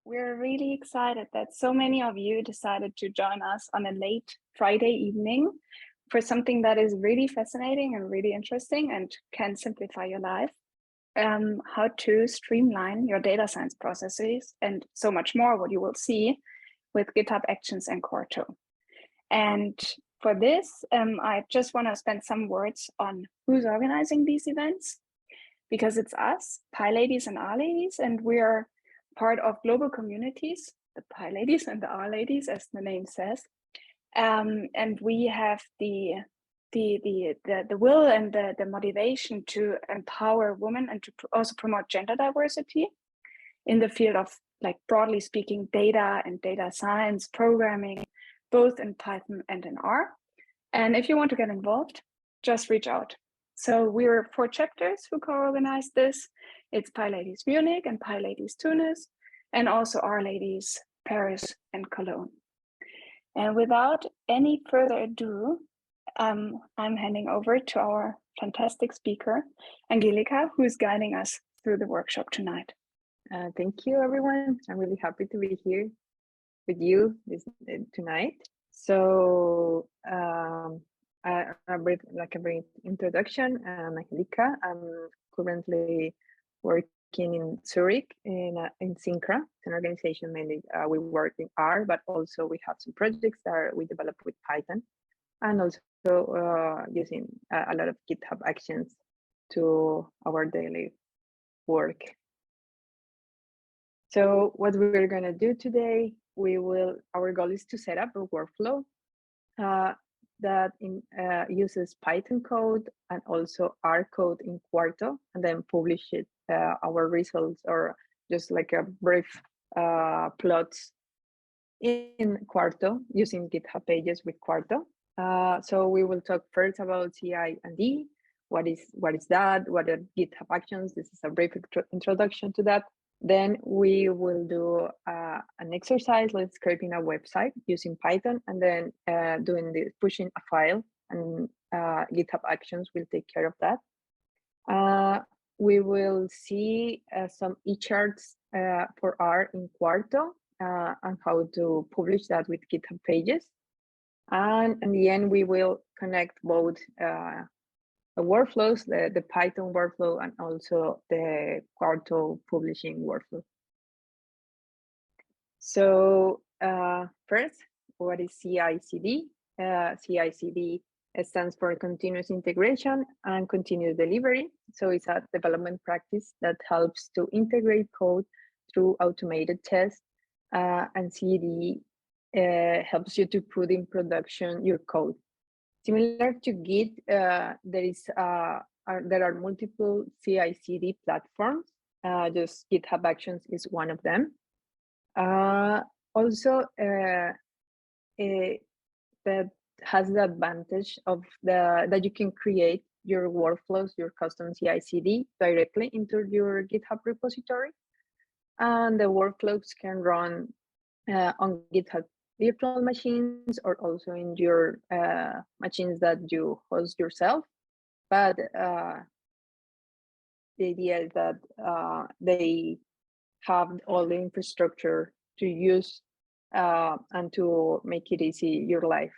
We're really excited that so many of you decided to join us on a late Friday evening for something that is really fascinating and really interesting and can simplify your life. How to streamline your data science processes and so much more, what you will see with GitHub Actions and Quarto. And for this, I just want to spend some words on who's organizing these events, because it's us, PyLadies and R-Ladies, and we are part of global communities, the PyLadies and the R-Ladies, as the name says. And we have the will and the motivation to empower women and to also promote gender diversity in the field of, like, broadly speaking, data and data science, programming, both in Python and in R. And if you want to get involved, just reach out. So we're 4 chapters who co-organize this. It's PyLadies Munich and PyLadies Tunis, and also R-Ladies Paris and Cologne. And without any further ado, I'm handing over to our fantastic speaker, Angelika, who is guiding us through the workshop tonight. Thank you, everyone. I'm really happy to be here with you tonight. So a brief introduction. I'm Angelika. I'm currently working in Zurich in Syncra, an organization mainly we work in R, but also we have some projects that we develop with Python, and also using a lot of GitHub Actions to our daily work. So what we're going to do today, our goal is to set up a workflow that uses Python code and also R code in Quarto, and then publish it, our results, or just like a brief plots in Quarto using GitHub pages with Quarto. So we will talk first about CI/CD. What is that? What are GitHub Actions? This is a brief introduction to that. Then we will do an exercise, like scraping a website using Python, and then pushing a file, and GitHub Actions will take care of that. We will see some e-charts for R in Quarto, and how to publish that with GitHub pages. And in the end, we will connect both the workflows, the Python workflow, and also the Quarto publishing workflow. So first, what is CI/CD? CI/CD stands for continuous integration and continuous delivery. So it's a development practice that helps to integrate code through automated tests, and CD helps you to put in production your code. Similar to Git, there are multiple CI/CD platforms. Just GitHub Actions is one of them. Also, that has the advantage of that you can create your workflows, your custom CI/CD directly into your GitHub repository, and the workflows can run on GitHub virtual machines, or also in your machines that you host yourself. But the idea is that they have all the infrastructure to use and to make it easy your life.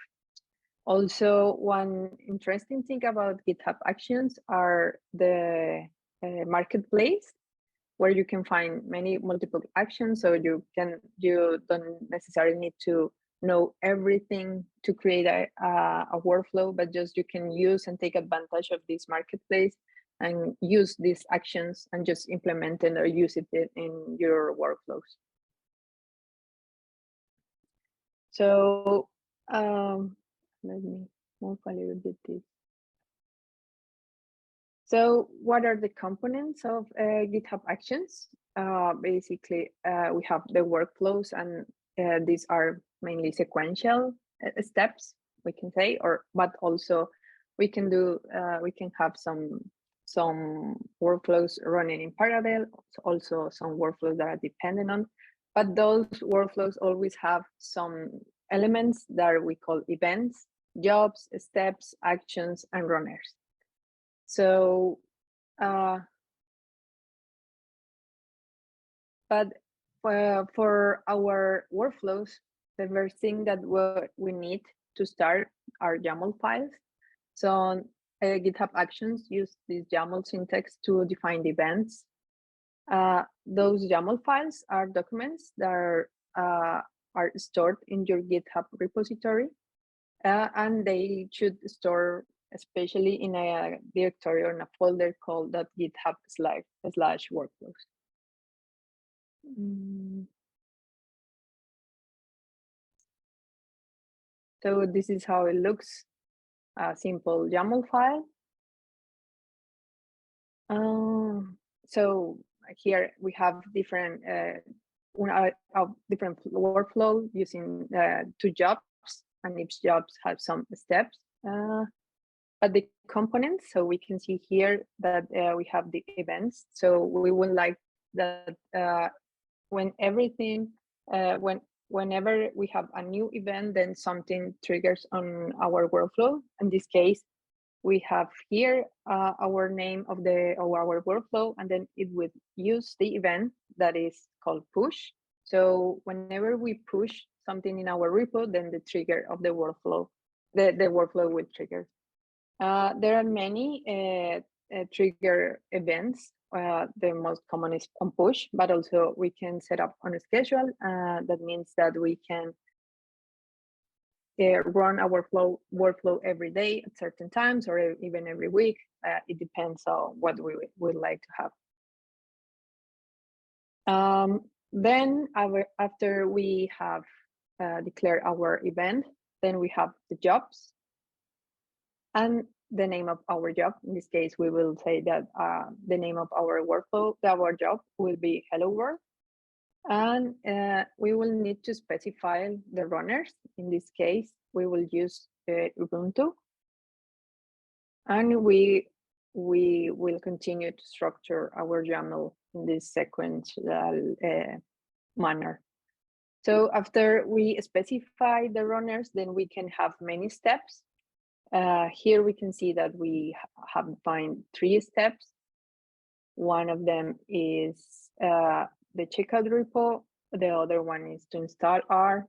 Also, one interesting thing about GitHub Actions are the marketplace, where you can find multiple actions. So you don't necessarily need to know everything to create a workflow, but just you can use and take advantage of this marketplace and use these actions and just implement it or use it in your workflows. So let me move a little bit this. So what are the components of GitHub Actions? Basically, we have the workflows, and these are mainly sequential steps, we can say, but also we can have some workflows running in parallel, also some workflows that are dependent on, but those workflows always have some elements that we call events, jobs, steps, actions, and runners. So, but for our workflows, the first thing that we need to start are YAML files. So GitHub Actions use this YAML syntax to define the events. Those YAML files are documents that are stored in your GitHub repository, and they should store especially in a directory or in a folder called .github/workflows. So this is how it looks, a simple YAML file. So here we have different different workflow using 2 jobs, and each jobs have some steps. But the components, so we can see here that we have the events. So we would like that whenever we have a new event, then something triggers on our workflow. In this case, we have here our name of our workflow, and then it would use the event that is called push. So whenever we push something in our repo, then the trigger of the workflow, the workflow will trigger. There are many trigger events. The most common is on push, but also we can set up on a schedule. That means that we can run our workflow every day at certain times, or even every week. It depends on what we would like to have. Then after we have declared our event, then we have the jobs and the name of our job. In this case, we will say that the name of our workflow, our job will be Hello World. And we will need to specify the runners. In this case, we will use Ubuntu. And we will continue to structure our YAML in this sequential manner. So after we specify the runners, then we can have many steps. Here we can see that we have defined 3 steps. One of them is the checkout repo, the other one is to install R,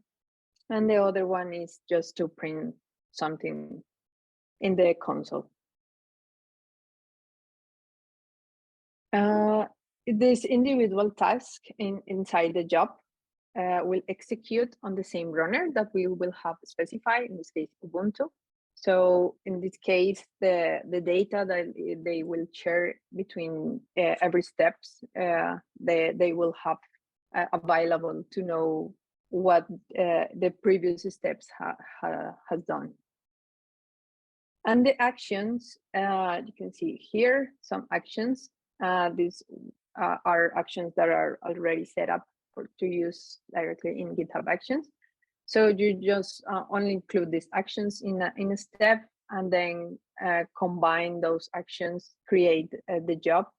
and the other one is just to print something in the console. This individual task inside the job will execute on the same runner that we will have specified, in this case, Ubuntu. So in this case, the data that they will share between every steps, they will have available to know what the previous steps has done. And the actions, you can see here some actions. These are actions that are already set up to use directly in GitHub Actions. So you just only include these actions in a step, and then combine those actions, create the job.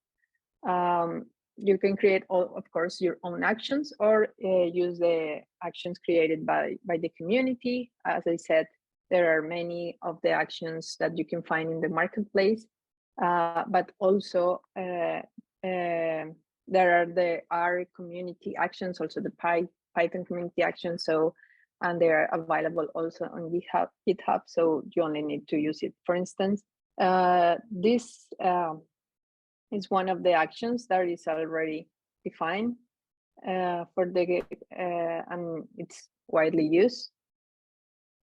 You can create, of course, your own actions, or use the actions created by the community. As I said, there are many of the actions that you can find in the marketplace, but also there are the R community actions, also the Python community actions. So, and they are available also on GitHub, so you only need to use it. For instance, this is one of the actions that is already defined for the and it's widely used.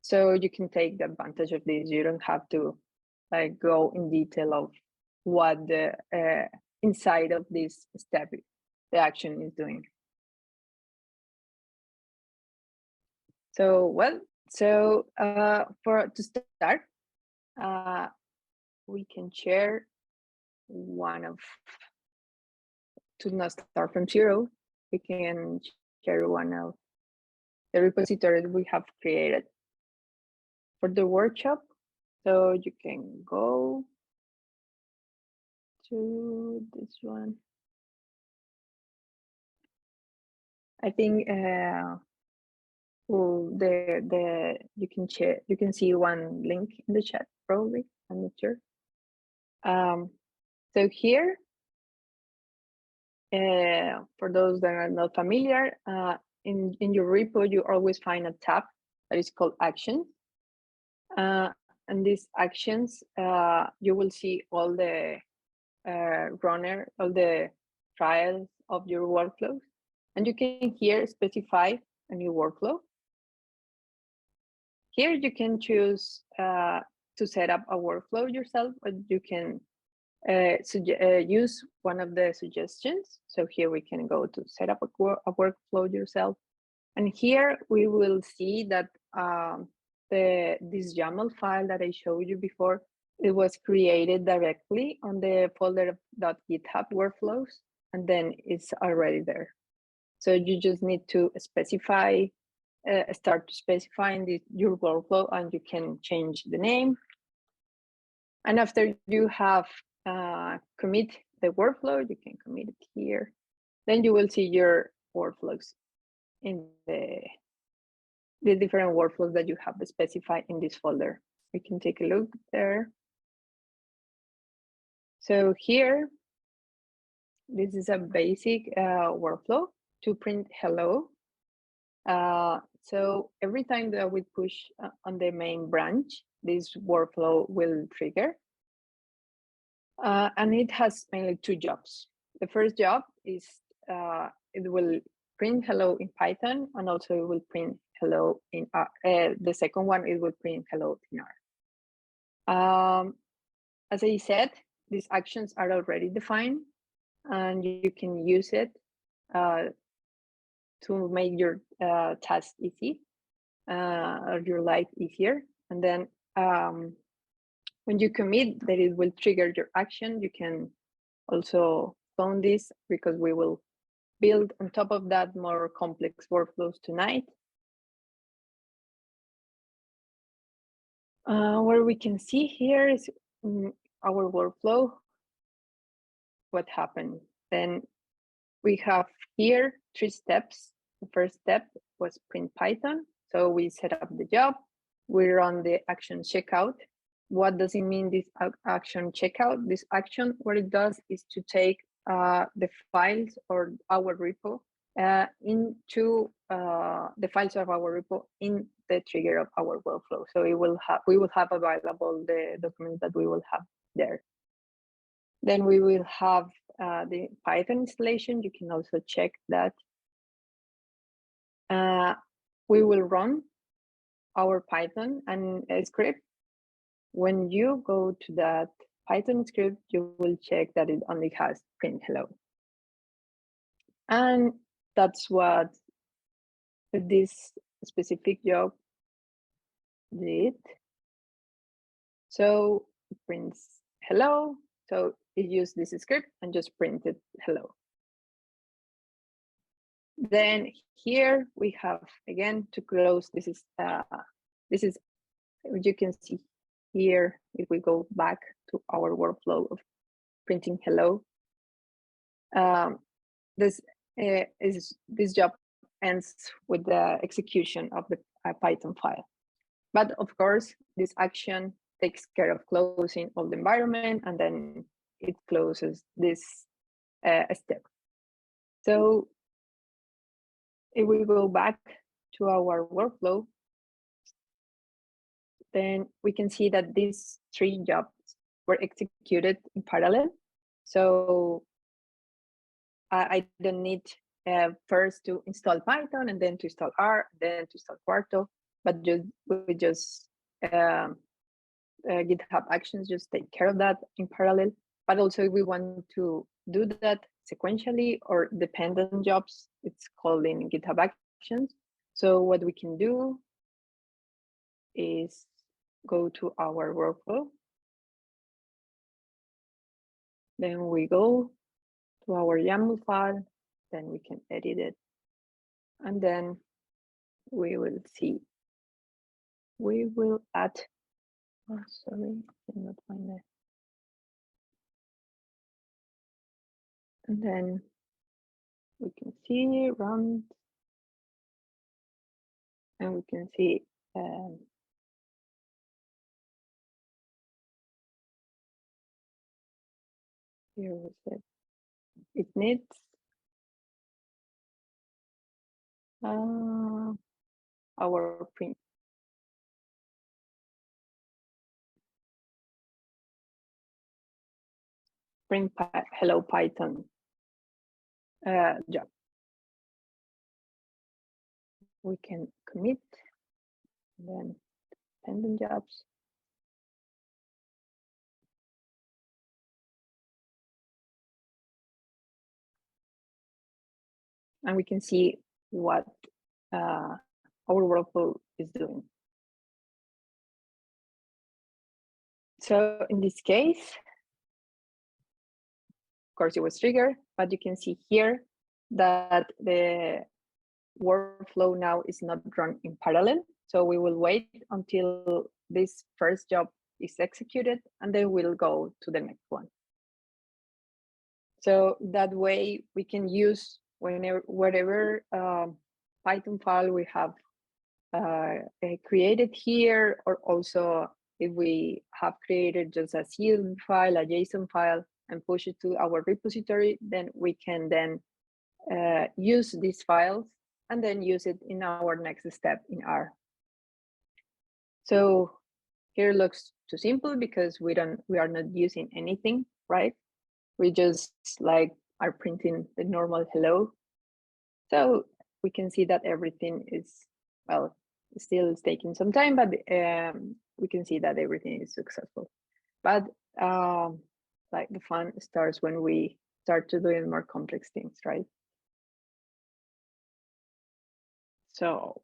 So you can take the advantage of this. You don't have to go in detail of what the inside of this step the action is doing. So to start, we can share to not start from zero. We can share one of the repositories we have created for the workshop. So you can go to this one. I think you can see one link in the chat, probably. I'm not sure. So here for those that are not familiar, in your repo, you always find a tab that is called Actions. And these actions, you will see all the all the trials of your workflows. And you can here specify a new workflow. Here you can choose to set up a workflow yourself, or you can use one of the suggestions. So here we can go to set up a workflow yourself. And here we will see that this YAML file that I showed you before, it was created directly on the folder of .github workflows, and then it's already there. So you just need to specify, start specifying your workflow, and you can change the name. And after you have commit the workflow, you can commit it here. Then you will see your workflows in the different workflows that you have specified in this folder. We can take a look there. So here, this is a basic workflow to print hello. So every time that we push on the main branch, this workflow will trigger. And it has mainly two jobs. The first job is it will print hello in Python, and also it will print hello in R. The second one, it will print hello in R. As I said, these actions are already defined, and you can use it to make your task easy, or your life easier. And then when you commit, that it will trigger your action. You can also clone this, because we will build on top of that more complex workflows tonight. Where we can see here is our workflow, what happened. Then we have here 3 steps. The first step was print Python. So we set up the job, we run the action checkout. What does it mean, this action checkout? This action, what it does is to take the files or our repo into the files of our repo in the trigger of our workflow. So we will have available the documents that we will have there. Then we will have the Python installation. You can also check that. We will run our Python and script. When you go to that Python script, you will check that it only has print hello. And that's what this specific job did. So it prints hello. So it used this script and just printed hello. Then here we have, again, to close, this is you can see here, if we go back to our workflow of printing hello, this job ends with the execution of the Python file. But of course, this action takes care of closing of the environment, and then it closes this step. So if we go back to our workflow, then we can see that these 3 jobs were executed in parallel. So I don't need first to install Python, and then to install R, then to install Quarto, but we just GitHub Actions just take care of that in parallel. But also, if we want to do that sequentially or dependent jobs, it's called in GitHub Actions. So what we can do is go to our workflow. Then we go to our YAML file, then we can edit it. And then we will see, we will add, oh, sorry, I cannot find it. And then we can see run, and we can see here was it. It needs our print. Print hello Python job. We can commit, then pending jobs. And we can see what our workflow is doing. So in this case, of course it was triggered, but you can see here that the workflow now is not run in parallel. So we will wait until this first job is executed, and then we'll go to the next one. So that way we can use whatever Python file we have created here, or also if we have created just a CSV file, a JSON file, and push it to our repository, then we can then use these files and then use it in our next step in R. So here looks too simple because we are not using anything, right? We just like are printing the normal hello. So we can see that everything is, well, still taking some time, but we can see that everything is successful. But like the fun starts when we start to doing more complex things, right? So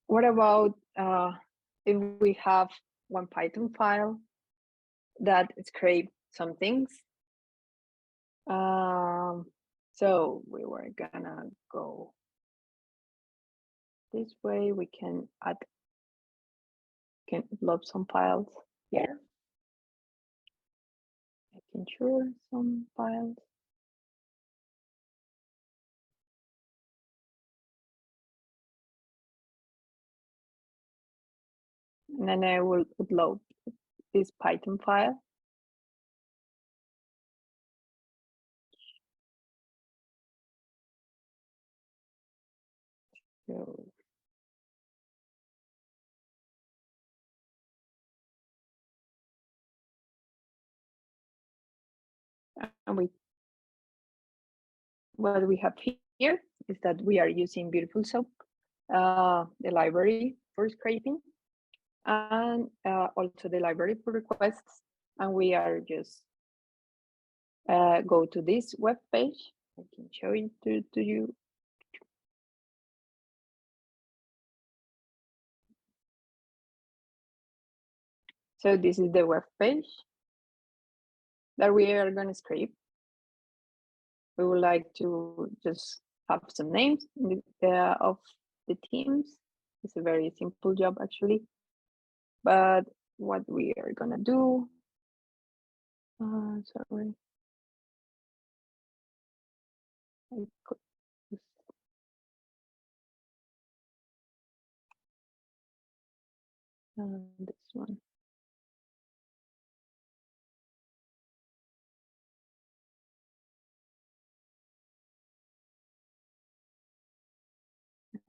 what about if we have one Python file that scrape some things? So we were gonna go this way. We can upload some files here. Making sure some files. And then I will upload this Python file. So and what we have here is that we are using Beautiful Soap, the library for scraping, and also the library for requests. And we are just go to this web page. I can show it to you. So this is the web page that we are going to scrape. We would like to just have some names of the teams. It's a very simple job actually. But what we are gonna do, sorry. I could just, this one.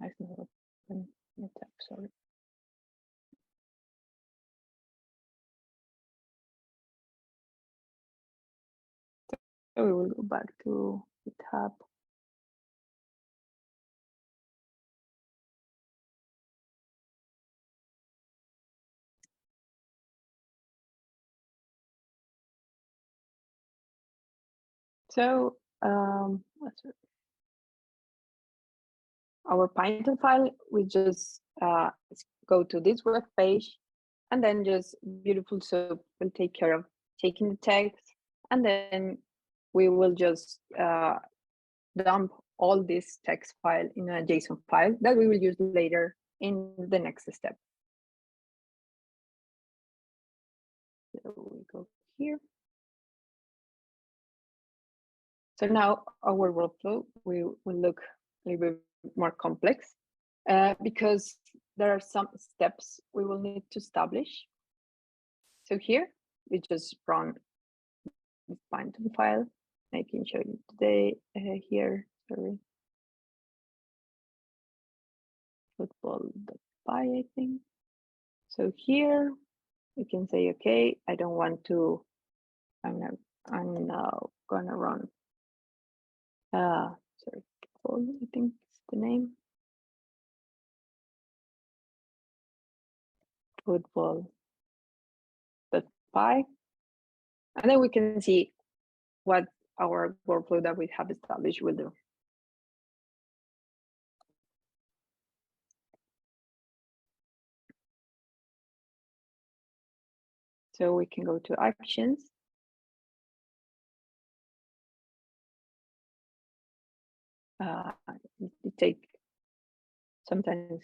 It's not open the tab, sorry. So we will go back to GitHub. So our Python file, we just go to this web page, and then just Beautiful Soap will take care of taking the text, and then we will just dump all this text file in a JSON file that we will use later in the next step. So we go here. So now our workflow will look a little bit more complex because there are some steps we will need to establish. So here we just run this Python file. I can show you today here, sorry. Football.py, I think. So here we can say, okay, I don't want to, I'm now gonna run, sorry, football, I think is the name. Football.py. And then we can see what our workflow that we have established will do. So we can go to actions. It takes sometimes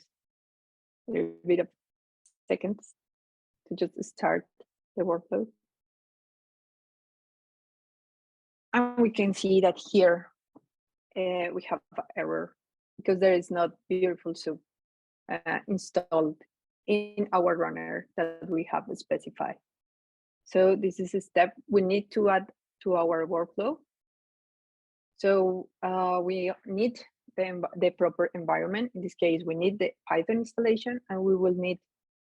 a little bit of seconds to just start the workflow. And we can see that here we have an error because there is not beautiful soup installed in our runner that we have specified. So this is a step we need to add to our workflow. So we need the proper environment. In this case, we need the Python installation, and we will need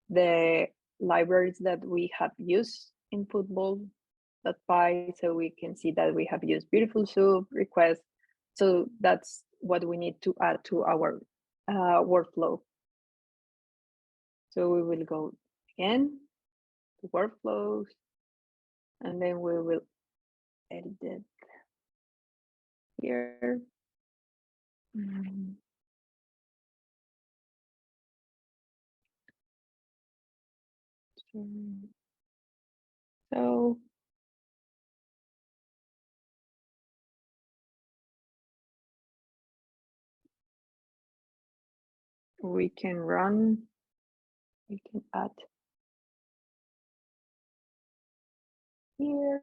the libraries that we have used in football.py. So we can see that we have used beautiful soup request. So that's what we need to add to our workflow. So we will go again to workflows, and then we will edit it here. So we can run, we can add here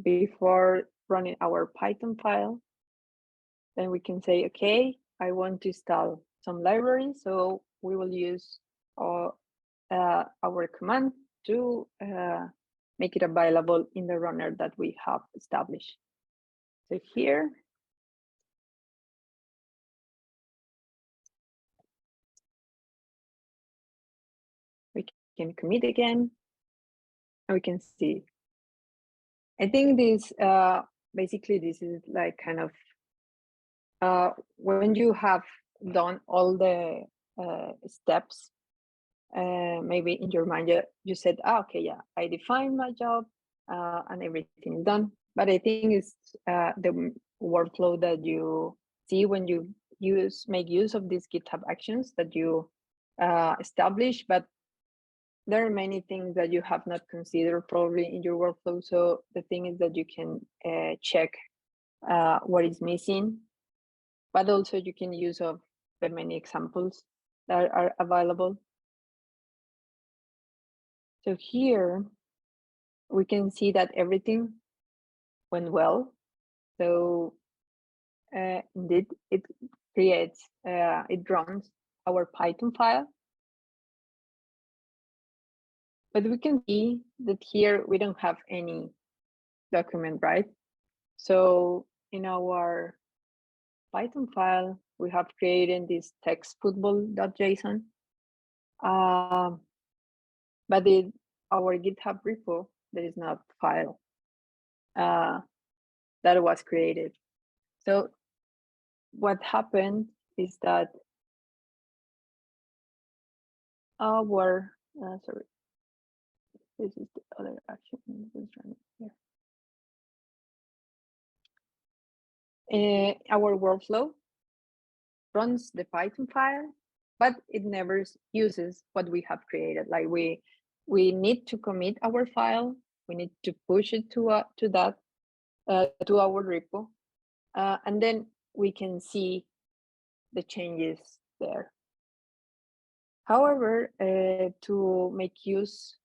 before running our Python file. Then we can say, okay, I want to install some library. So we will use our command to make it available in the runner that we have established. So here, we can commit again, and we can see. I think this, basically this is like kind of, when you have done all the steps, maybe in your mind you said, okay, yeah, I defined my job and everything is done. But I think it's the workflow that you see when you make use of these GitHub actions that you establish, but there are many things that you have not considered probably in your workflow. So the thing is that you can check what is missing, but also you can use of the many examples that are available. So here we can see that everything went well. So indeed, it creates, it runs our Python file. But we can see that here we don't have any document, right? So in our Python file, we have created this text football.json. But in our GitHub repo, there is not file that was created. So what happened is that our, sorry, this is the other action. Our workflow runs the Python file, but it never uses what we have created. Like we need to commit our file, we need to push it to our repo, and then we can see the changes there. However, to make use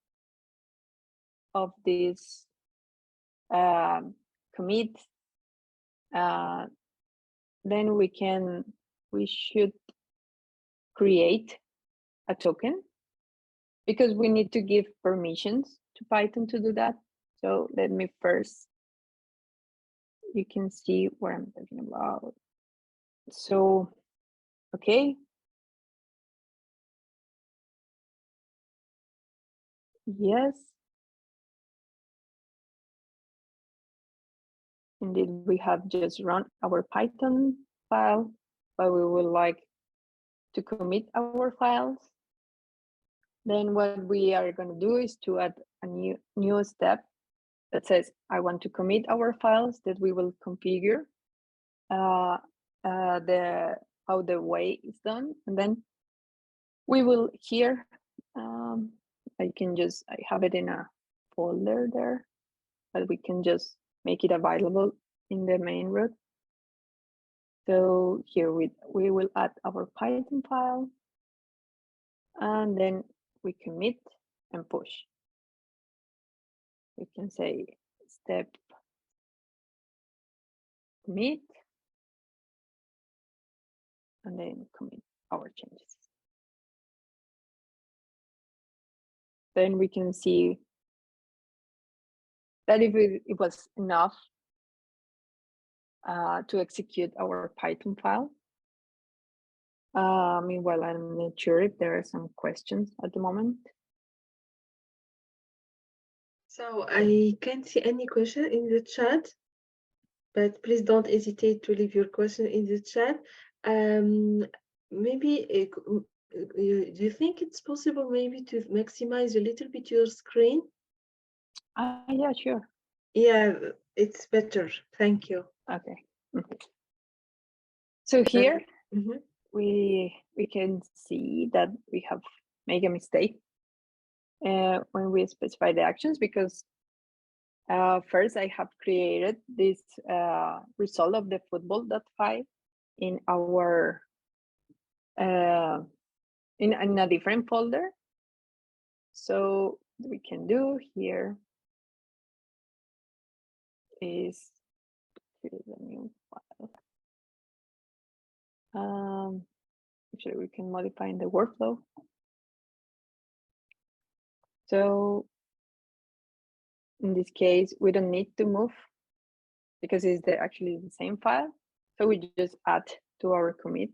of this commit, then we should create a token, because we need to give permissions to Python to do that. So let me first you can see what I'm talking about. So, okay. Yes. Indeed, we have just run our Python file, but we would like to commit our files. Then what we are going to do is to add a new step that says, I want to commit our files that we will configure how the way is done. And then we will here, I have it in a folder there, but we can just make it available in the main root. So here we will add our Python file, and then we commit and push. We can say step commit, and then commit our changes. Then we can see that if it was enough to execute our Python file. Meanwhile, I'm not sure if there are some questions at the moment. So I can't see any question in the chat, but please don't hesitate to leave your question in the chat. Maybe do you think it's possible maybe to maximize a little bit your screen? Yeah, sure. Yeah, it's better. Thank you. Okay. So here we can see that we have made a mistake when we specify the actions, because first I have created this result of the football.py in our in a different folder. So what we can do here is create a new file. Actually, we can modify in the workflow. So in this case, we don't need to move because it's actually the same file. So we just add to our commit.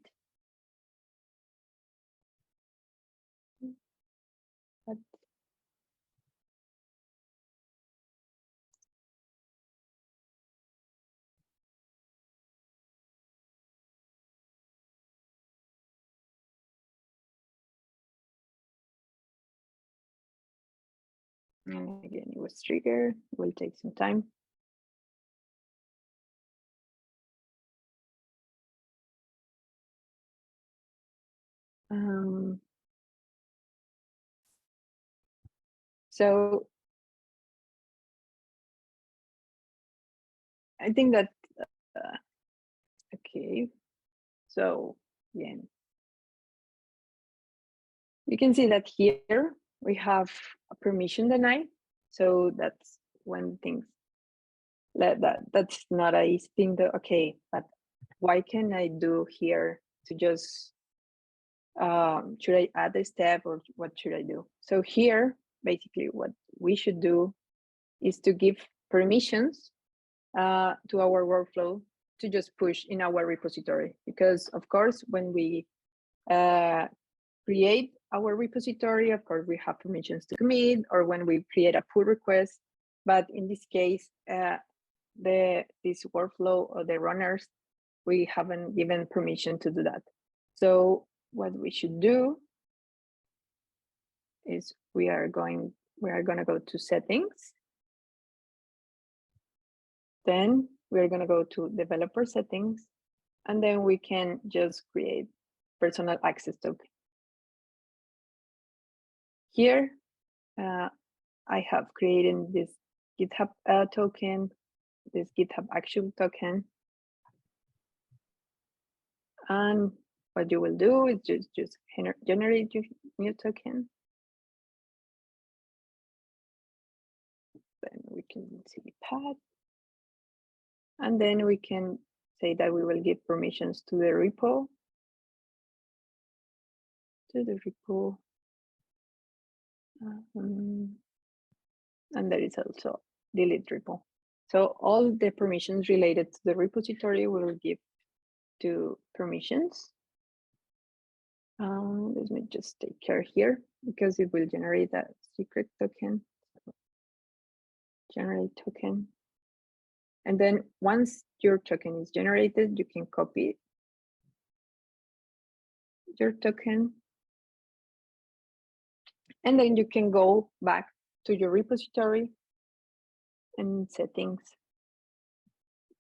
And again, it was triggered. It will take some time. So I think that, okay. So again, you can see that here we have a permission denied. So that's when things that's not a easy thing to, okay, but why can I do here to just, should I add a step or what should I do? So here, basically what we should do is to give permissions to our workflow to just push in our repository. Because of course, when we create our repository, of course, we have permissions to commit, or when we create a pull request. But in this case, this workflow or the runners, we haven't given permission to do that. So what we should do is we are going to go to settings. Then we're going to go to developer settings, and then we can just create personal access token. Here, I have created this GitHub token, this GitHub action token. And what you will do is just generate your new token. Then we can see path. And then we can say that we will give permissions to the repo. And there is also delete repo. So all the permissions related to the repository we will give to permissions. Let me just take care here because it will generate a secret token. Generate token. And then once your token is generated, you can copy your token. And then you can go back to your repository and settings.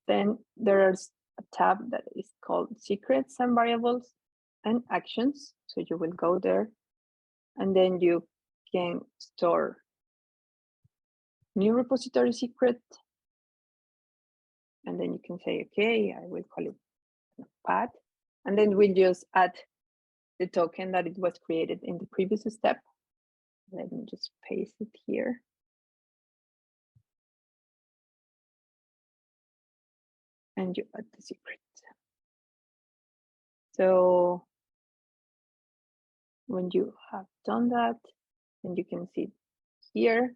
Then there's a tab that is called secrets and variables and actions. So you will go there and then you can store new repository secret. And then you can say, okay, I will call it path. And then we'll just add the token that it was created in the previous step. Let me just paste it here. And you add the secret. So when you have done that, then you can see here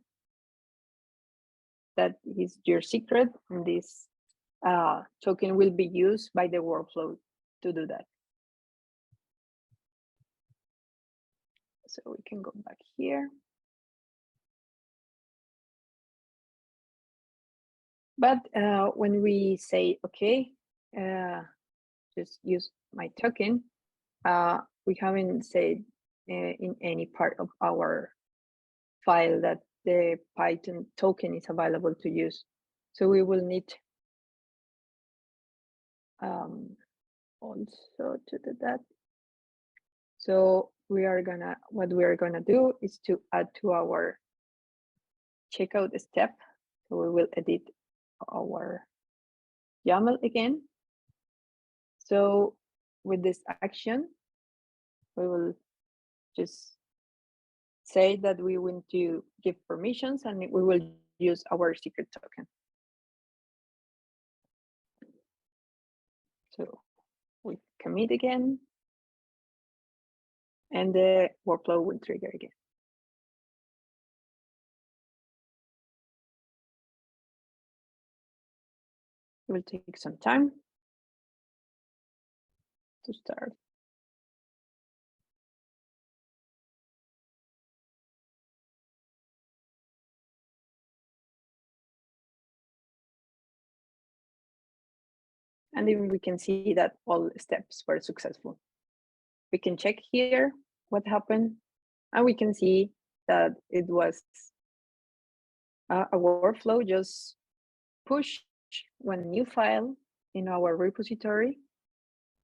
that is your secret, and this token will be used by the workflow to do that. So we can go back here. But when we say, okay, just use my token, we haven't said in any part of our file that the Python token is available to use. So we will need also to do that. So what we are gonna do is to add to our checkout step. So we will edit our YAML again. So with this action, we will just say that we want to give permissions and we will use our secret token. So we commit again, and the workflow will trigger again. It will take some time to start. And then we can see that all steps were successful. We can check here what happened, and we can see that it was a workflow just push one new file in our repository.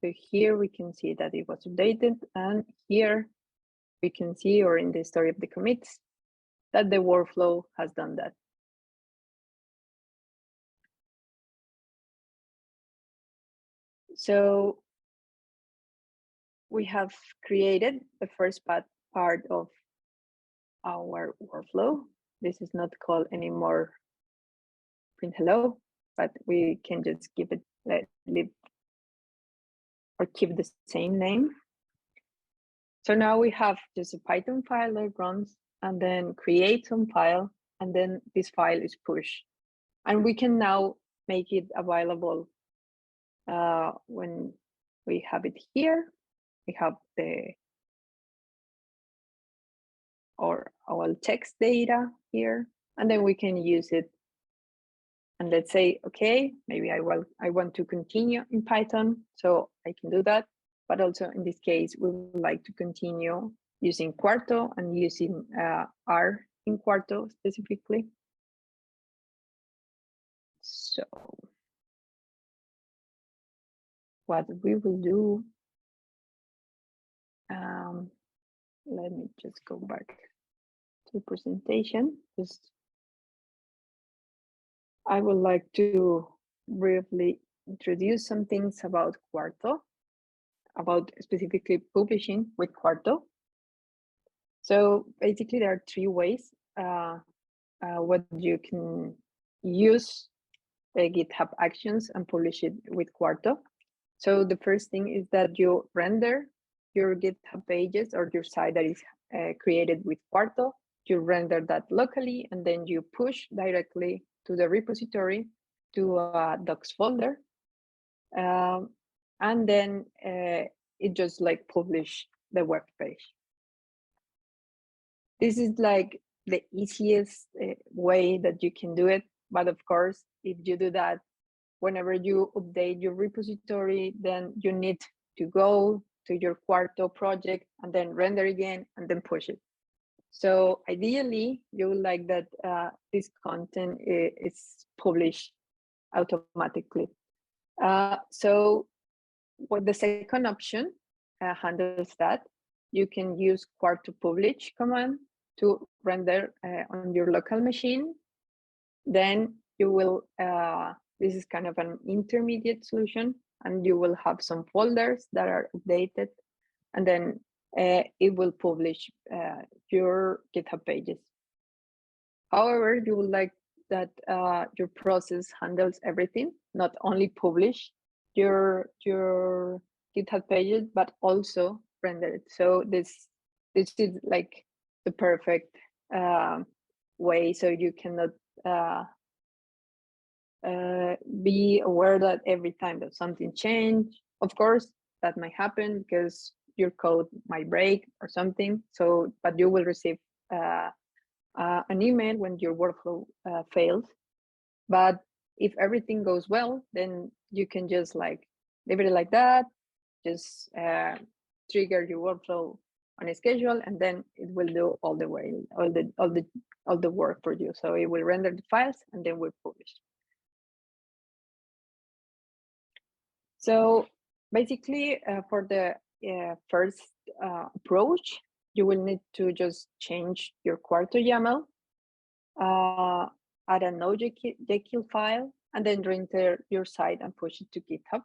So here we can see that it was updated, and here we can see, or in the story of the commits, that the workflow has done that. So we have created the first part of our workflow. This is not called anymore print hello, but we can just give it leave or keep the same name. So now we have just a Python file that runs and then create some file, and then this file is pushed. And we can now make it available when we have it here. We have our text data here, and then we can use it. And let's say, okay, maybe I want to continue in Python, so I can do that. But also in this case, we would like to continue using Quarto and using R in Quarto specifically. So what we will do, let me just go back to the presentation. I would like to briefly introduce some things about Quarto, about specifically publishing with Quarto. So basically there are three ways what you can use the GitHub actions and publish it with Quarto. So the first thing is that you render your GitHub pages or your site that is created with Quarto. You render that locally, and then you push directly to the repository to a docs folder, and then it just like publish the web page. This is like the easiest way that you can do it. But of course, if you do that, whenever you update your repository, then you need to go to your Quarto project and then render again and then push it. So ideally, you would like that this content is published automatically. So what the second option handles that. You can use Quarto publish command to render on your local machine. Then you will, this is kind of an intermediate solution, and you will have some folders that are updated, and then it will publish your GitHub pages. However, you would like that your process handles everything, not only publish your GitHub pages, but also render it. So this is like the perfect way, so you cannot be aware that every time that something change, of course, that might happen because your code might break or something. So, but you will receive an email when your workflow fails. But if everything goes well, then you can just like leave it like that, just trigger your workflow on a schedule, and then it will do all the work for you. So it will render the files and then we'll publish. So basically, for the first approach, you will need to just change your Quarto YAML, add a Node.jQL file, and then render your site and push it to GitHub.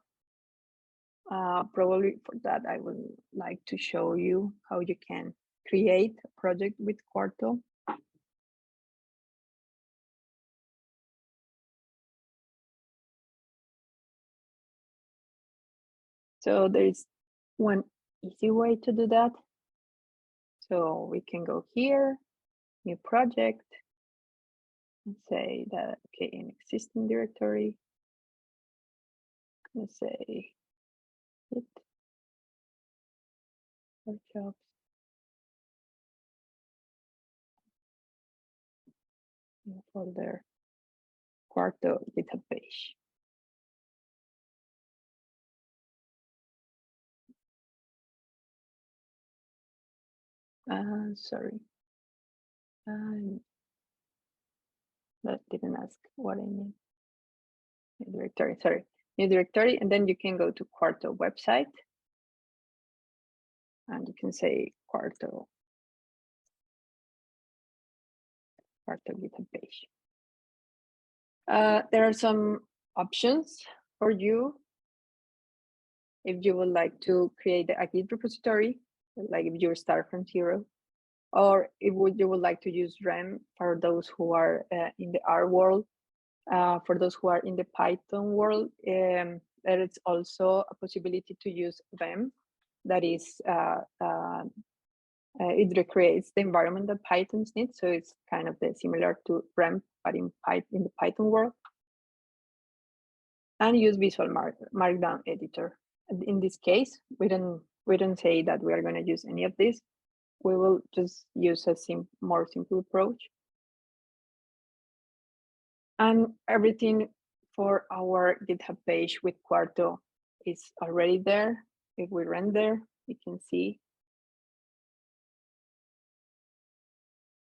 Probably for that, I would like to show you how you can create a project with Quarto. So there is one easy way to do that. So we can go here, new project, and say that, okay, an existing directory. Let's say it workshops. New folder, Quarto GitHub page. Sorry. That didn't ask what I need. New directory, sorry. New directory, and then you can go to Quarto website. And you can say Quarto GitHub page. There are some options for you if you would like to create a Git repository, like if you start from zero, or if you would like to use REM for those who are in the R world. For those who are in the Python world, there is also a possibility to use VEM. That is, it recreates the environment that Python needs. So it's kind of similar to REM, but in the Python world. And use Visual Markdown editor. In this case, we don't say that we are going to use any of this. We will just use a more simple approach. And everything for our GitHub page with Quarto is already there. If we render, you can see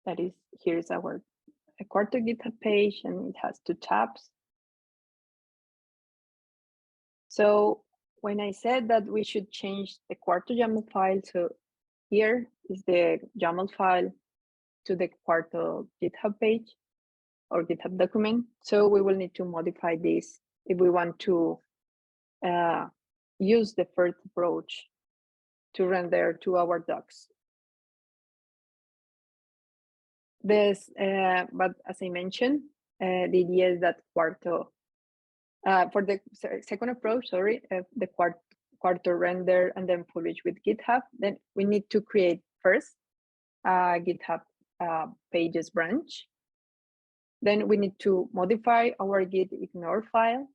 that is, here's our Quarto GitHub page, and it has 2 tabs. So when I said that we should change the Quarto YAML file, so here is the YAML file to the Quarto GitHub page or GitHub document. So we will need to modify this if we want to use the first approach to render to our docs. This, but as I mentioned, the idea is that Quarto, for the second approach, sorry, the Quarto render and then publish with GitHub, then we need to create first a GitHub pages branch. Then we need to modify our git ignore file.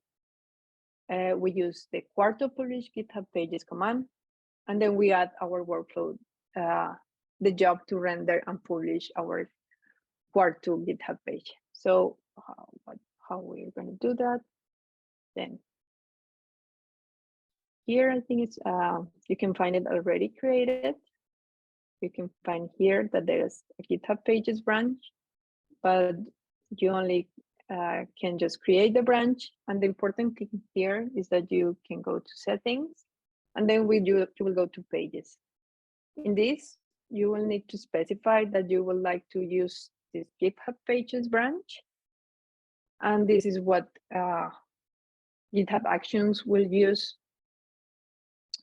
We use the Quarto publish GitHub pages command, and then we add our workflow, the job to render and publish our Quarto GitHub page. So how we're going to do that? Then here, I think it's you can find it already created. You can find here that there's a GitHub pages branch, but you only can just create the branch. And the important thing here is that you can go to settings, and then you will go to pages. In this, you will need to specify that you would like to use this GitHub pages branch. And this is what GitHub Actions will use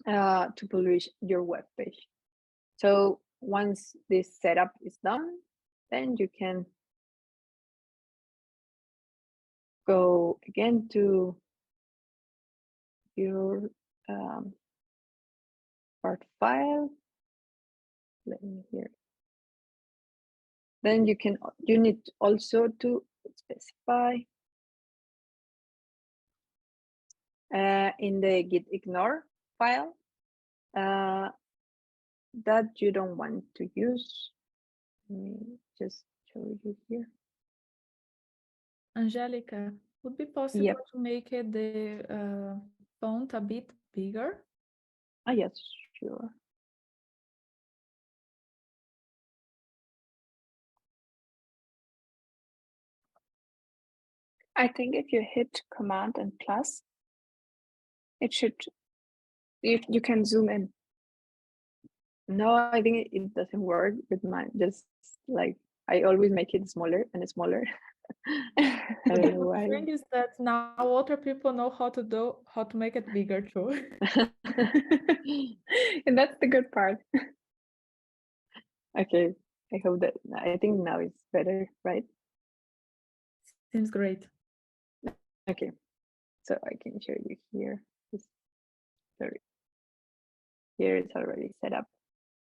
to publish your web page. So once this setup is done, then you can go again to your part file. Let me hear. Then you need also to specify in the git ignore file that you don't want to use. Let me just show you here. Angelica, would it be possible Yep. to make it the font a bit bigger? Yes, sure. I think if you hit Command and plus, it should, you can zoom in. No, I think it doesn't work with mine. Just like I always make it smaller and smaller. I don't know The why. thing is that now other people know how to make it bigger too. And that's the good part. Okay, I think now it's better, right? Seems great. Okay, so I can show you here. Sorry, here it's already set up.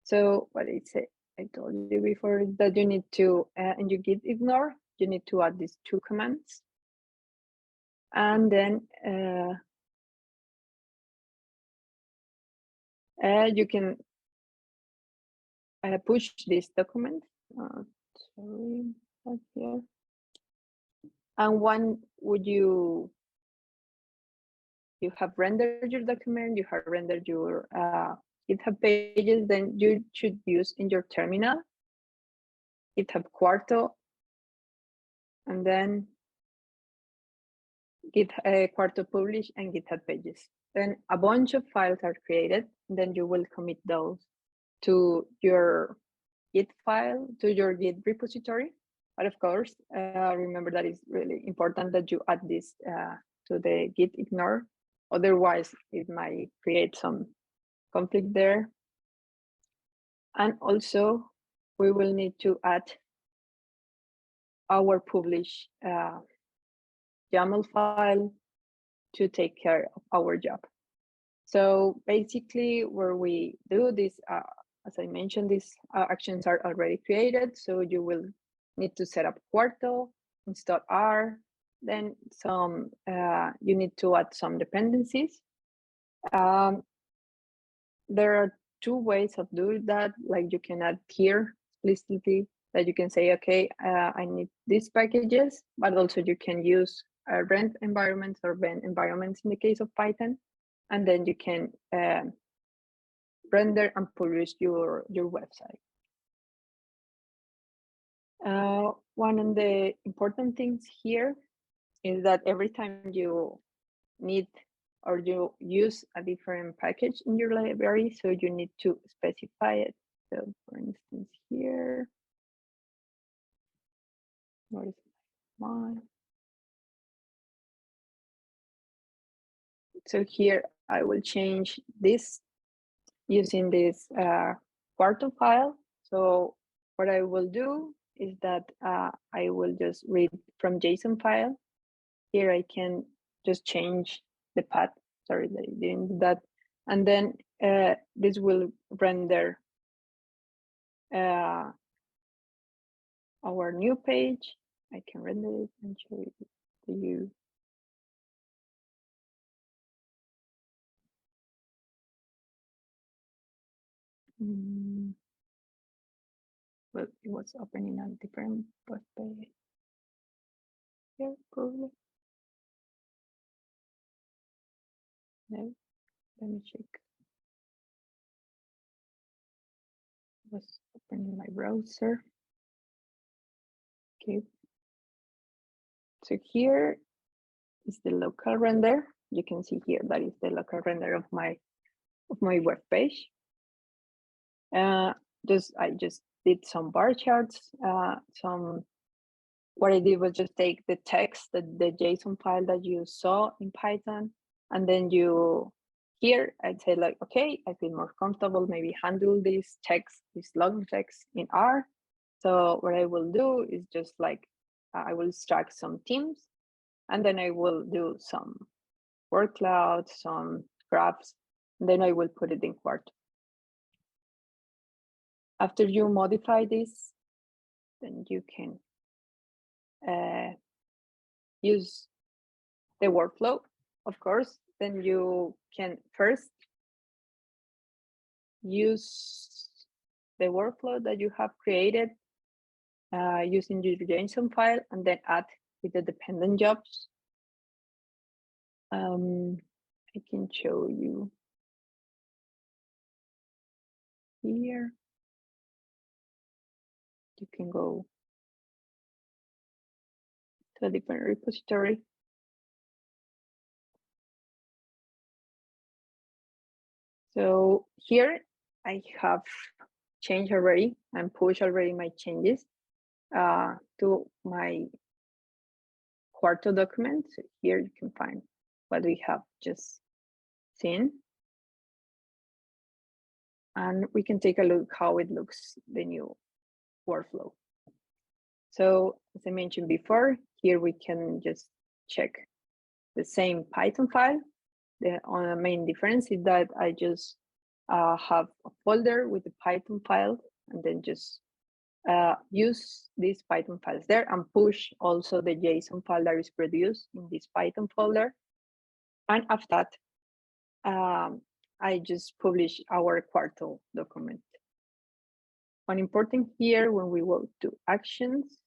So what I said, I told you before that you need to, in your git ignore, you need to add these two commands. And then you can push this document. Sorry, not here. And when would you have rendered your document, you have rendered your GitHub pages, then you should use in your terminal GitHub Quarto, and then Quarto publish and GitHub pages. Then a bunch of files are created, and then you will commit those to your Git file, to your Git repository. But of course, remember that it's really important that you add this to the git ignore. Otherwise, it might create some conflict there. And also, we will need to add our publish YAML file to take care of our job. So basically, where we do this, as I mentioned, these actions are already created. So you will need to set up Quarto, install R, then some, you need to add some dependencies. There are two ways of doing that. Like you can add here explicitly that you can say, okay, I need these packages, but also you can use rent environments or Venn environments in the case of Python. And then you can render and publish your website. One of the important things here is that every time you need or you use a different package in your library, so you need to specify it. So for instance, here, where is mine? So here I will change this using this Quarto file. So what I will do is that I will just read from JSON file. Here I can just change the path. Sorry that I didn't do that. And then this will render our new page. I can render it and show it to you. Well, it was opening a different web page. Here, probably. No, let me check. It was opening my browser. Okay. So here is the local render. You can see here that is the local render of my web page. I just did some bar charts. What I did was just take the text, the JSON file that you saw in Python, and then here I'd say like, okay, I feel more comfortable, maybe handle this text, this long text in R. So what I will do is just like, I will extract some themes, and then I will do some word clouds, some graphs, and then I will put it in Quarto. After you modify this, then you can use the workflow, of course. Then you can first use the workflow that you have created using your JSON file, and then add with the dependent jobs. I can show you here. You can go to a different repository. So here I have changed already and pushed already my changes to my Quarto document. So here you can find what we have just seen. And we can take a look how it looks, the new workflow. So as I mentioned before, here we can just check the same Python file. The main difference is that I just have a folder with the Python file, and then just use these Python files there and push also the JSON file that is produced in this Python folder. And after that, I just publish our Quarto document. One important here when we go to actions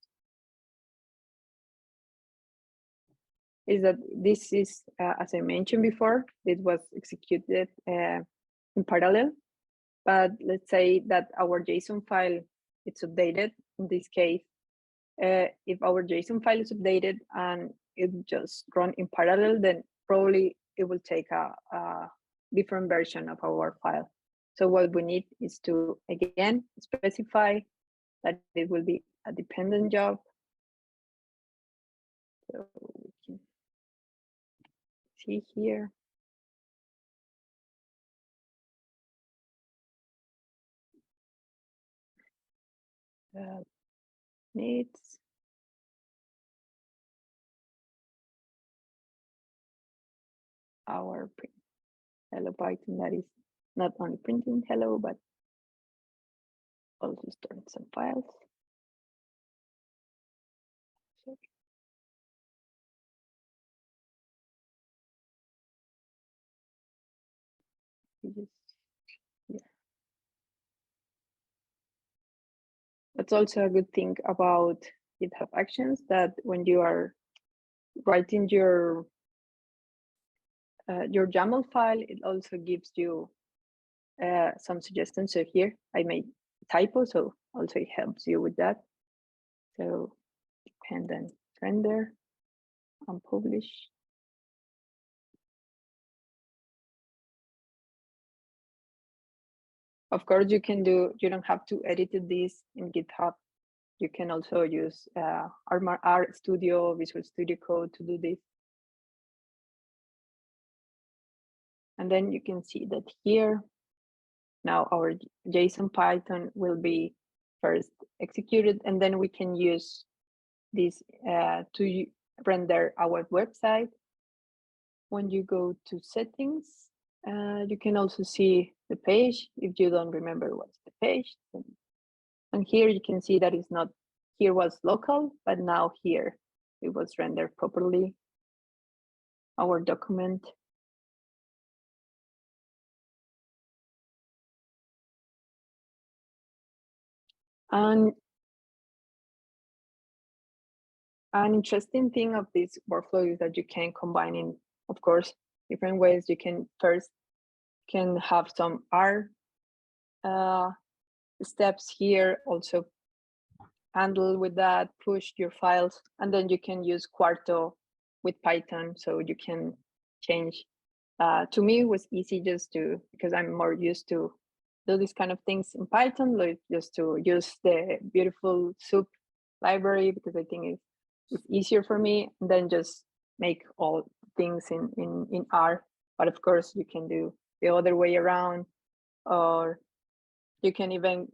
is that this is, as I mentioned before, it was executed in parallel. But let's say that our JSON file is updated. In this case, if our JSON file is updated and it just run in parallel, then probably it will take a different version of our file. So what we need is to, again, specify that it will be a dependent job. So we can see here. Needs. Our print hello Python that is not only printing hello, but also storing some files. So, yeah. That's also a good thing about GitHub Actions, that when you are writing your YAML file, it also gives you some suggestions. So here I made a typo, so also it helps you with that. So dependent render and publish. Of course, you don't have to edit this in GitHub. You can also use R Studio, Visual Studio Code to do this. And then you can see that here, now our JSON Python will be first executed, and then we can use this to render our website. When you go to settings, you can also see the page. If you don't remember what's the page, and here you can see that it's not here was local, but now here it was rendered properly, our document. And an interesting thing of this workflow is that you can combine in, of course, different ways. You can first have some R steps here, also handle with that, push your files, and then you can use Quarto with Python, so you can change. To me, it was easy just to, because I'm more used to do these kind of things in Python, like just to use the beautiful soup library, because I think it's easier for me, and then just make all things in R. But of course, you can do the other way around, or you can even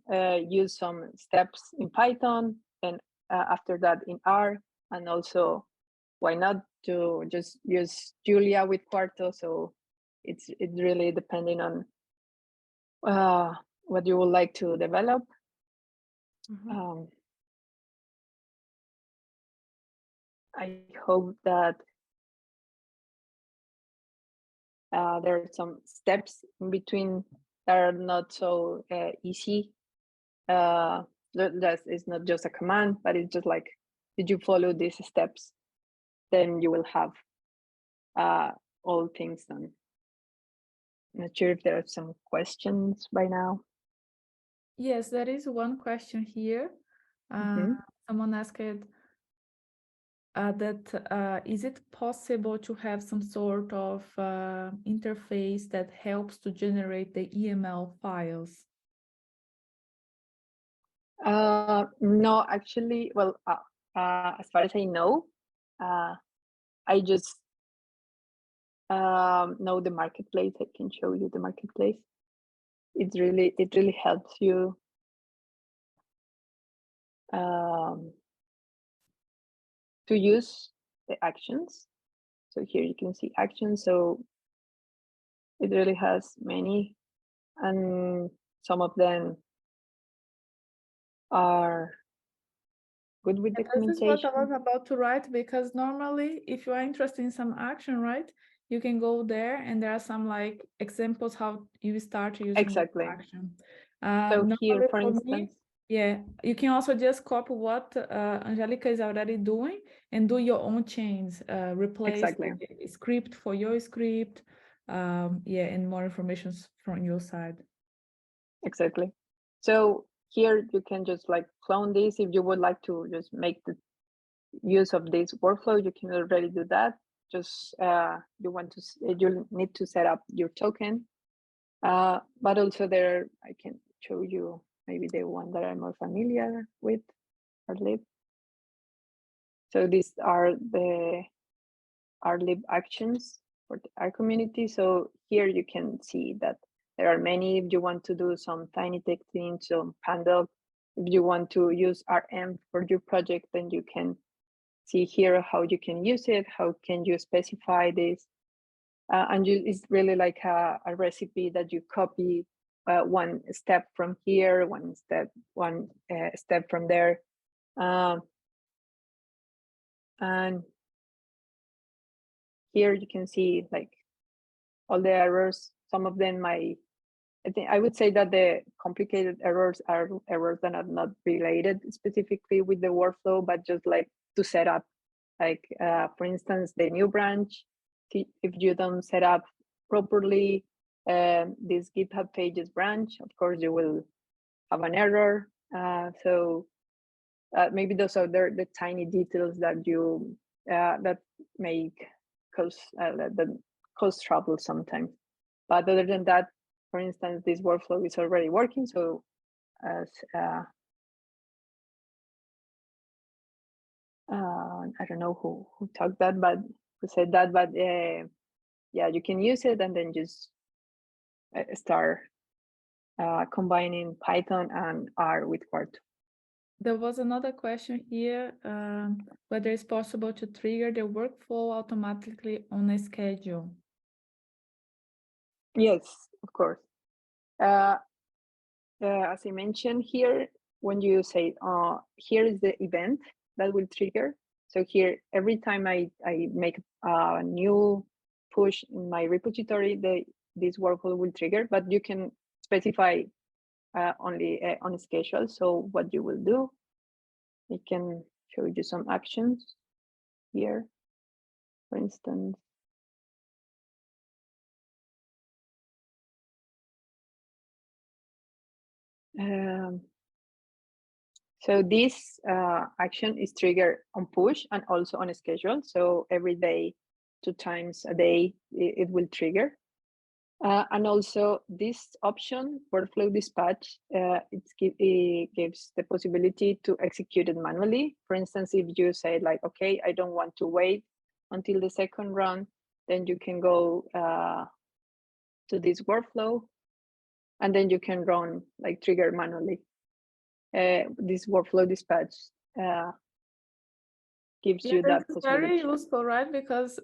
use some steps in Python and after that in R, and also why not to just use Julia with Quarto. So it's really depending on what you would like to develop. I hope that there are some steps in between that are not so easy. That is not just a command, but it's just like, did you follow these steps? Then you will have all things done. Not sure if there are some questions by now. Yes, there is one question here. Someone asked that is it possible to have some sort of interface that helps to generate the EML files? No, actually, well, as far as I know, I just know the marketplace. I can show you the marketplace. It really helps you to use the actions. So here you can see actions. So it really has many, and some of them are good with documentation. This is what I was about to write, because normally if you are interested in some action, right, you can go there and there are some like examples how you start using exactly action. So here, for instance, yeah, you can also just copy what Angelica is already doing and do your own change, replace the script for your script, yeah, and more information from your side. Exactly. So here you can just like clone this. If you would like to just make the use of this workflow, you can already do that. Just you need to set up your token. But also there, I can show you maybe the one that I'm more familiar with, rlib. So these are the rlib actions for our community. So here you can see that there are many. If you want to do some tiny text things, some pandoc, if you want to use RM for your project, then you can see here how you can use it, how can you specify this. And it's really like a recipe that you copy one step from here, one step from there. And here you can see like all the errors. Some of them I would say that the complicated errors are errors that are not related specifically with the workflow, but just like to set up, like for instance, the new branch. If you don't set up properly this GitHub pages branch, of course you will have an error. So maybe those are the tiny details that you that make that cause trouble sometimes. But other than that, for instance, this workflow is already working. So as I don't know who talked that, but who said that, but yeah, you can use it and then just start combining Python and R with Quarto. There was another question here, whether it's possible to trigger the workflow automatically on a schedule. Yes, of course. As I mentioned here, when you say, here is the event that will trigger. So here, every time I make a new push in my repository, this workflow will trigger, but you can specify only on schedule. So what you will do, I can show you some actions here, for instance. So this action is triggered on push and also on a schedule. So every day, 2 times a day, it will trigger. And also this option, workflow dispatch, it gives the possibility to execute it manually. For instance, if you say like, okay, I don't want to wait until the second run, then you can go to this workflow, and then you can run like trigger manually. This workflow dispatch gives you that possibility. Very useful, right? Because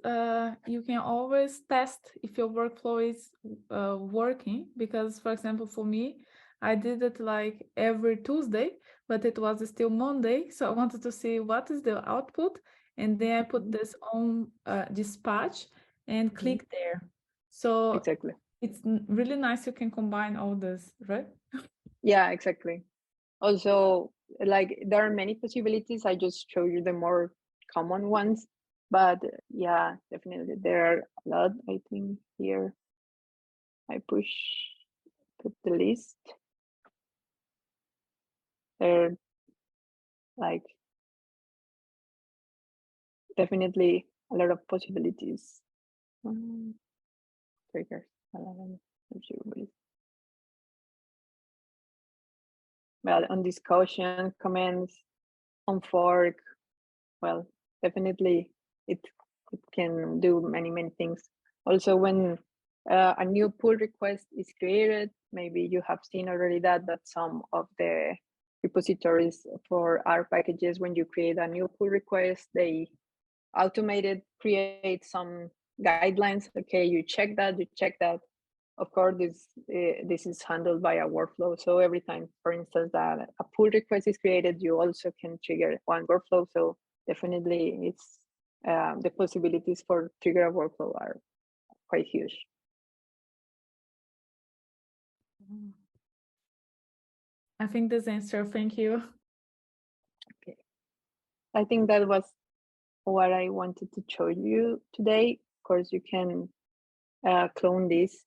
you can always test if your workflow is working. Because, for example, for me, I did it like every Tuesday, but it was still Monday. So I wanted to see what is the output, and then I put this on dispatch and click there. So exactly, it's really nice. You can combine all this, right? Yeah, exactly. Also, like there are many possibilities. I just show you the more common ones, but yeah, definitely there are a lot. I think here I put the list. There are like definitely a lot of possibilities. Triggers. Well, on discussion, comments, on fork, well, definitely it can do many things. Also, when a new pull request is created, maybe you have seen already that some of the repositories for R packages, when you create a new pull request, they automated create some guidelines. Okay, you check that, you check that. Of course, this is handled by a workflow. So every time, for instance, that a pull request is created, you also can trigger one workflow. So definitely, it's the possibilities for trigger a workflow are quite huge. I think this answer. Thank you. Okay, I think that was what I wanted to show you today. Of course, you can clone this.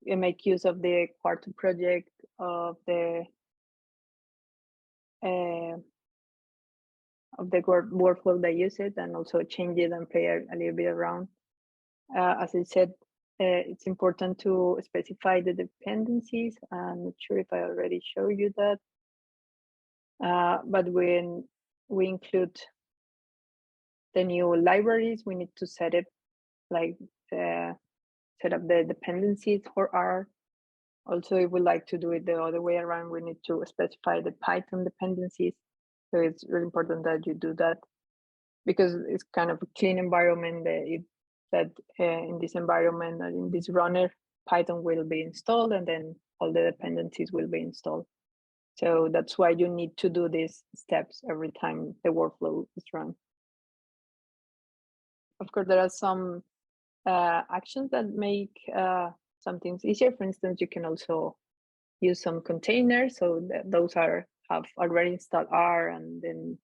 You make use of the Quarto project of the workflow that use it, and also change it and play a little bit around. As I said, it's important to specify the dependencies. I'm not sure if I already showed you that, but when we include the new libraries, we need to set it like set up the dependencies for R. Also, if we like to do it the other way around, we need to specify the Python dependencies. So it's really important that you do that, because it's kind of a clean environment that in this environment and in this runner, Python will be installed, and then all the dependencies will be installed. So that's why you need to do these steps every time the workflow is run. Of course, there are some actions that make some things easier. For instance, you can also use some containers. So those have already installed R, and then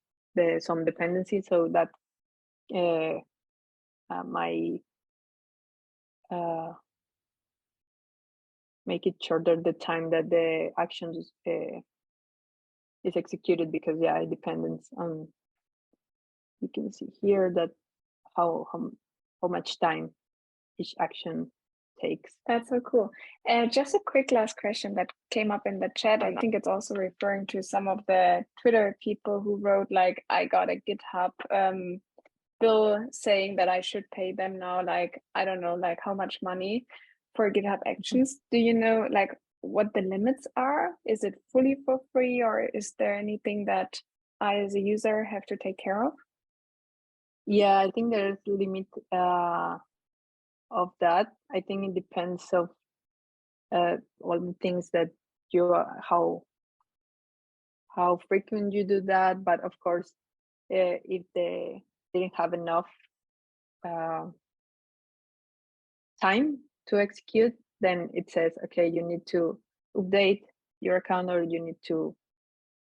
some dependencies. So that might make it shorter the time that the action is executed, because yeah, it depends on, you can see here that how much time each action takes. That's so cool. Just a quick last question that came up in the chat. I think it's also referring to some of the Twitter people who wrote like, I got a GitHub bill saying that I should pay them now, like, I don't know, like how much money for GitHub Actions. Do you know like what the limits are? Is it fully for free, or is there anything that I as a user have to take care of? Yeah, I think there's a limit of that. I think it depends of all the things that you how frequent you do that. But of course, if they didn't have enough time to execute, then it says, okay, you need to update your account, or you need to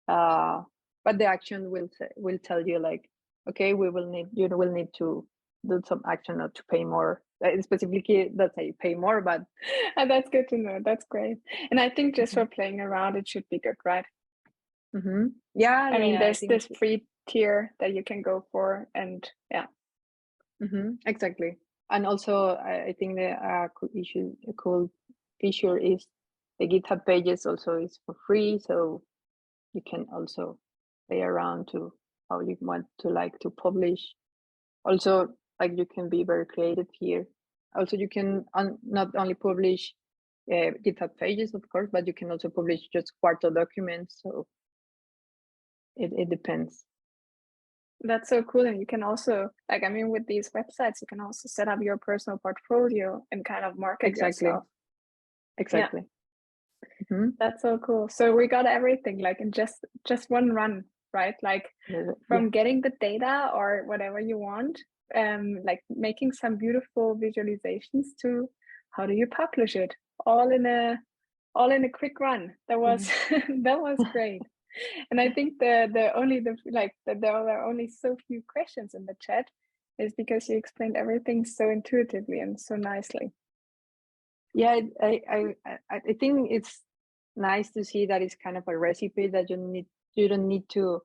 but the action will tell you like, okay, you will need to do some action or to pay more. Specifically, that's how you pay more, but and that's good to know. That's great. And I think just for playing around, it should be good, right? Yeah, I mean, yeah, there's this free tier that you can go for, and yeah. Exactly. And also, I think the cool feature is the GitHub pages also is for free, so you can also play around to how you want to like to publish. Also, like you can be very creative here. Also, you can not only publish GitHub pages, of course, but you can also publish just Quarto documents. So it depends. That's so cool. And you can also, like, I mean, with these websites, you can also set up your personal portfolio and kind of market yourself. Exactly. Yeah. That's so cool. So we got everything like in just one run, right? Like from getting the data or whatever you want, like making some beautiful visualizations to how do you publish it, all in a quick run. That was that was great. And I think there are only so few questions in the chat is because you explained everything so intuitively and so nicely. Yeah, I think it's nice to see that it's kind of a recipe that you don't need to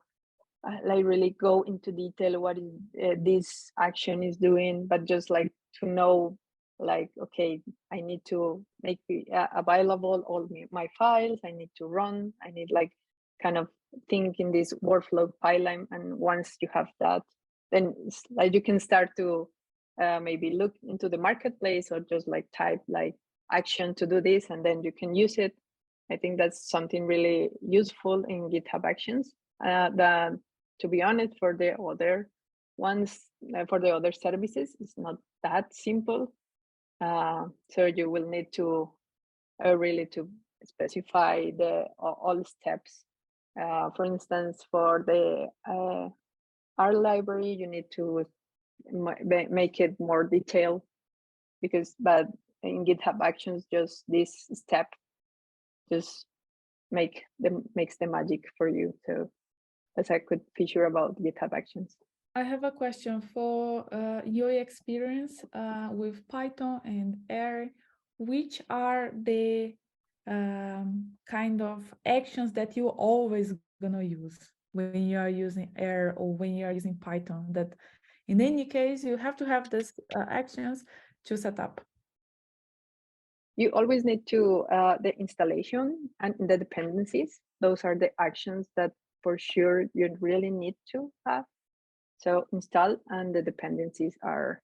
like really go into detail what is this action is doing, but just like to know like, okay, I need to make available all my files, I need to run, I need like kind of think in this workflow pipeline. And once you have that, then it's like you can start to maybe look into the marketplace or just like type like action to do this, and then you can use it. I think that's something really useful in GitHub Actions. That, to be honest, for the other ones, for the other services, it's not that simple. So you will need to really to specify all steps. For instance, for the R library, you need to make it more detailed but in GitHub Actions, just this step just makes the magic for you. So that's a good feature about GitHub Actions. I have a question for your experience with Python and R. Which are the kind of actions that you're always gonna use when you are using R or when you are using Python? That in any case, you have to have these actions to set up. You always need to the installation and the dependencies. Those are the actions that for sure you really need to have. So install and the dependencies are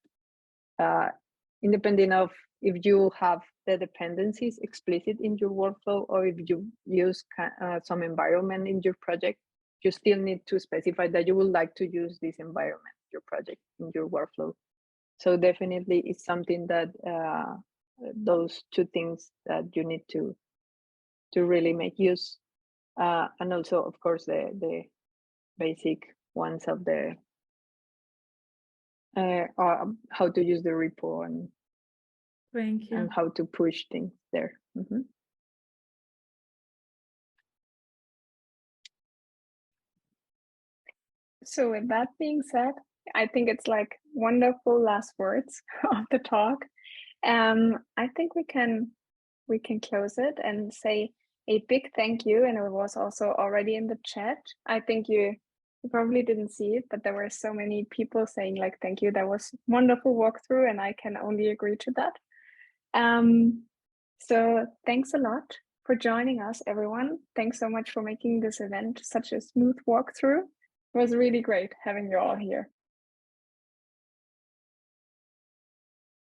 independent of if you have the dependencies explicit in your workflow or if you use some environment in your project, you still need to specify that you would like to use this environment, your project, in your workflow. So definitely it's something that those two things that you need to really make use. And also, of course, the basic ones of the how to use the repo and thank you and how to push things there. So with that being said, I think it's like wonderful last words of the talk. I think we can close it and say a big thank you. And it was also already in the chat. I think you probably didn't see it, but there were so many people saying like, thank you. That was wonderful walkthrough, and I can only agree to that. So thanks a lot for joining us, everyone. Thanks so much for making this event such a smooth walkthrough. It was really great having you all here.